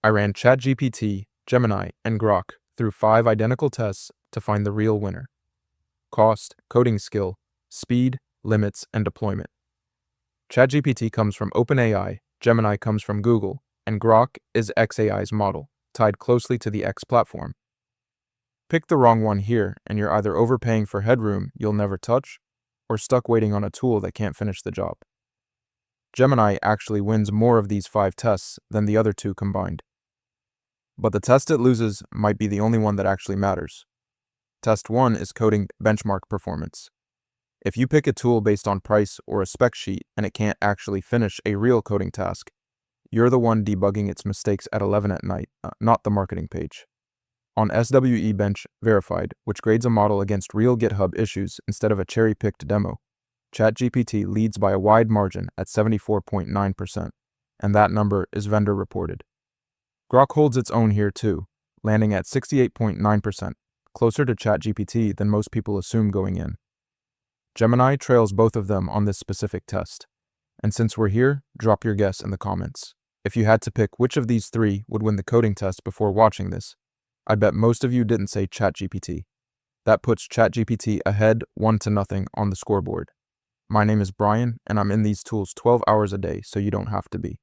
I ran ChatGPT, Gemini, and Grok through 5 identical tests to find the real winner. Cost, coding skill, speed, limits, and deployment. ChatGPT comes from OpenAI, Gemini comes from Google, and Grok is xAI's model, tied closely to the X platform. Pick the wrong one here, and you're either overpaying for headroom you'll never touch, or stuck waiting on a tool that can't finish the job. Gemini actually wins more of these 5 tests than the other 2 combined. But the test it loses might be the only one that actually matters. Test 1 is coding benchmark performance. If you pick a tool based on price or a spec sheet and it can't actually finish a real coding task, you're the one debugging its mistakes at 11 at night, not the marketing page. On SWE Bench Verified, which grades a model against real GitHub issues instead of a cherry-picked demo, ChatGPT leads by a wide margin at 74.9%, and that number is vendor reported. Grok holds its own here too, landing at 68.9%, closer to ChatGPT than most people assume going in. Gemini trails both of them on this specific test. And since we're here, drop your guess in the comments. If you had to pick which of these 3 would win the coding test before watching this, I bet most of you didn't say ChatGPT. That puts ChatGPT ahead 1-0 on the scoreboard. My name is Brian, and I'm in these tools 12 hours a day, so you don't have to be.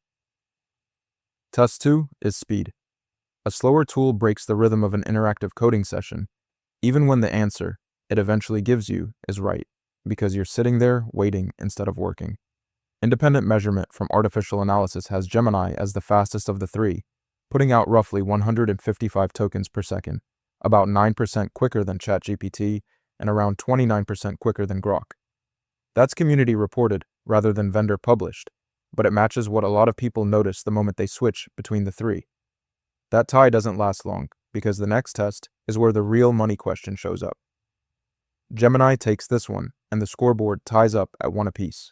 Test 2 is speed. A slower tool breaks the rhythm of an interactive coding session, even when the answer it eventually gives you is right, because you're sitting there waiting instead of working. Independent measurement from artificial analysis has Gemini as the fastest of the 3, putting out roughly 155 tokens per second, about 9% quicker than ChatGPT and around 29% quicker than Grok. That's community reported rather than vendor published, but it matches what a lot of people notice the moment they switch between the 3. That tie doesn't last long, because the next test is where the real money question shows up. Gemini takes this one, and the scoreboard ties up at 1 apiece.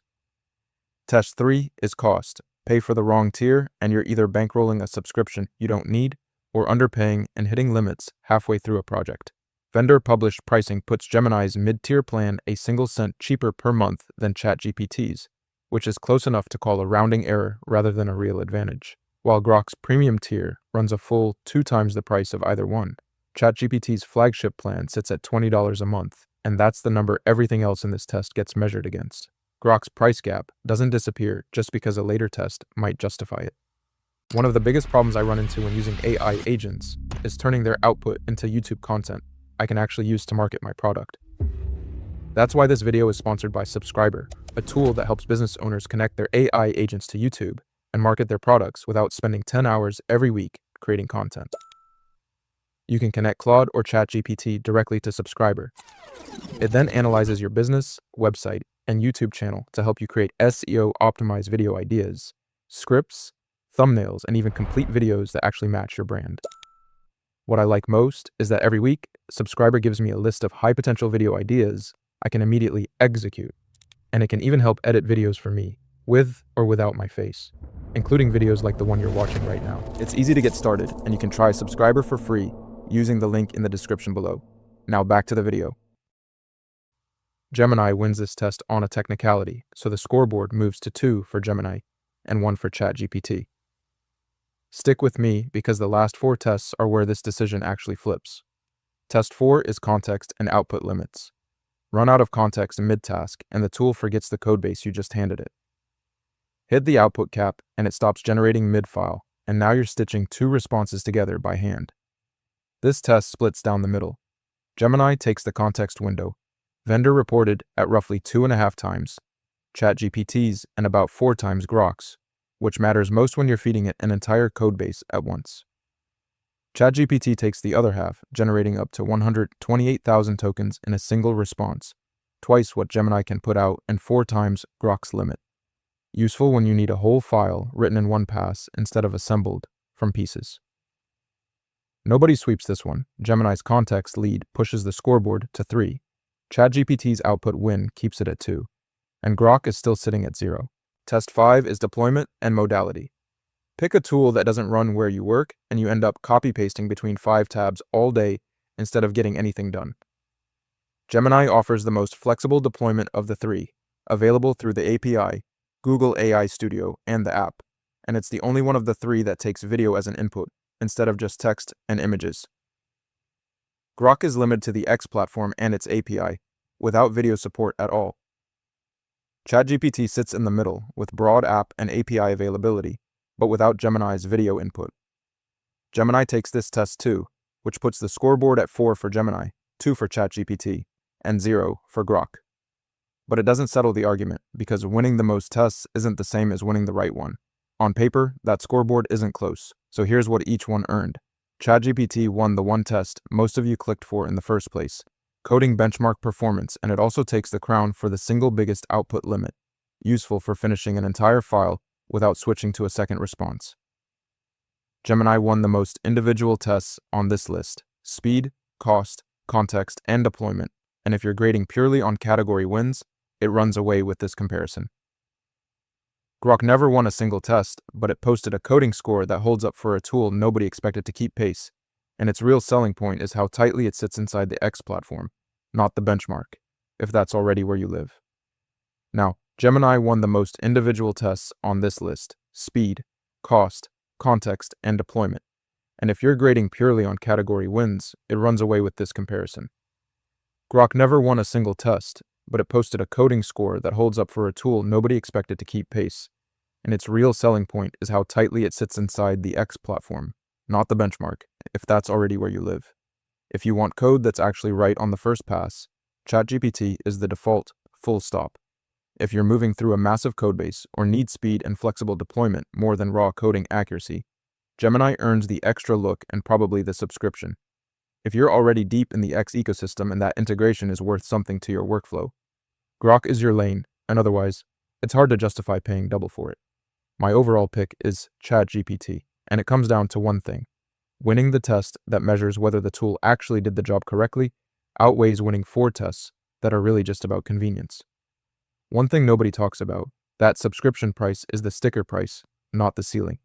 Test 3 is cost. Pay for the wrong tier, and you're either bankrolling a subscription you don't need, or underpaying and hitting limits halfway through a project. Vendor-published pricing puts Gemini's mid-tier plan a single cent cheaper per month than ChatGPT's, which is close enough to call a rounding error rather than a real advantage, while Grok's premium tier runs a full 2 times the price of either one. ChatGPT's flagship plan sits at $20 a month, and that's the number everything else in this test gets measured against. Grok's price gap doesn't disappear just because a later test might justify it. One of the biggest problems I run into when using AI agents is turning their output into YouTube content I can actually use to market my product. That's why this video is sponsored by Subscriber, a tool that helps business owners connect their AI agents to YouTube and market their products without spending 10 hours every week creating content. You can connect Claude or ChatGPT directly to Subscriber. It then analyzes your business, website, and YouTube channel to help you create SEO-optimized video ideas, scripts, thumbnails, and even complete videos that actually match your brand. What I like most is that every week, Subscriber gives me a list of high-potential video ideas I can immediately execute, and it can even help edit videos for me, with or without my face, including videos like the one you're watching right now. It's easy to get started, and you can try Subscriber for free using the link in the description below. Now back to the video. Gemini wins this test on a technicality, so the scoreboard moves to 2 for Gemini and 1 for ChatGPT. Stick with me because the last 4 tests are where this decision actually flips. Test 4 is context and output limits. Run out of context mid-task, and the tool forgets the codebase you just handed it. Hit the output cap, and it stops generating mid-file, and now you're stitching 2 responses together by hand. This test splits down the middle. Gemini takes the context window, vendor reported at roughly 2.5 times, ChatGPT's and about 4 times Grok's, which matters most when you're feeding it an entire codebase at once. ChatGPT takes the other half, generating up to 128,000 tokens in a single response, twice what Gemini can put out and 4 times Grok's limit. Useful when you need a whole file written in one pass instead of assembled from pieces. Nobody sweeps this one. Gemini's context lead pushes the scoreboard to 3. ChatGPT's output win keeps it at 2, and Grok is still sitting at 0. Test 5 is deployment and modality. Pick a tool that doesn't run where you work, and you end up copy-pasting between 5 tabs all day instead of getting anything done. Gemini offers the most flexible deployment of the 3, available through the API, Google AI Studio, and the app, and it's the only one of the 3 that takes video as an input, instead of just text and images. Grok is limited to the X platform and its API, without video support at all. ChatGPT sits in the middle, with broad app and API availability, but without Gemini's video input. Gemini takes this test too, which puts the scoreboard at 4 for Gemini, 2 for ChatGPT, and 0 for Grok. But it doesn't settle the argument, because winning the most tests isn't the same as winning the right one. On paper, that scoreboard isn't close, so here's what each one earned. ChatGPT won the one test most of you clicked for in the first place, coding benchmark performance, and it also takes the crown for the single biggest output limit, useful for finishing an entire file without switching to a second response. Gemini won the most individual tests on this list: speed, cost, context, and deployment, and if you're grading purely on category wins, it runs away with this comparison. Grok never won a single test, but it posted a coding score that holds up for a tool nobody expected to keep pace, and its real selling point is how tightly it sits inside the X platform, not the benchmark, if that's already where you live. Now, Gemini won the most individual tests on this list: speed, cost, context, and deployment, and if you're grading purely on category wins, it runs away with this comparison. Grok never won a single test, but it posted a coding score that holds up for a tool nobody expected to keep pace, and its real selling point is how tightly it sits inside the X platform, not the benchmark, if that's already where you live. If you want code that's actually right on the first pass, ChatGPT is the default, full stop. If you're moving through a massive codebase or need speed and flexible deployment more than raw coding accuracy, Gemini earns the extra look and probably the subscription. If you're already deep in the X ecosystem and that integration is worth something to your workflow, Grok is your lane, and otherwise, it's hard to justify paying double for it. My overall pick is ChatGPT, and it comes down to one thing: winning the test that measures whether the tool actually did the job correctly outweighs winning 4 tests that are really just about convenience. One thing nobody talks about: that subscription price is the sticker price, not the ceiling.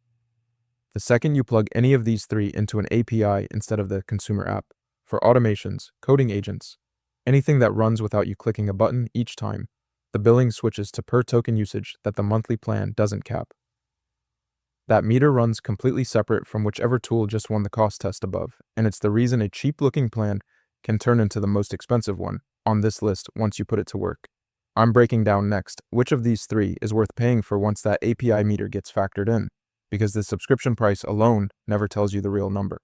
The second you plug any of these 3 into an API instead of the consumer app, for automations, coding agents, anything that runs without you clicking a button each time, the billing switches to per token usage that the monthly plan doesn't cap. That meter runs completely separate from whichever tool just won the cost test above, and it's the reason a cheap-looking plan can turn into the most expensive one on this list once you put it to work. I'm breaking down next which of these 3 is worth paying for once that API meter gets factored in, because the subscription price alone never tells you the real number.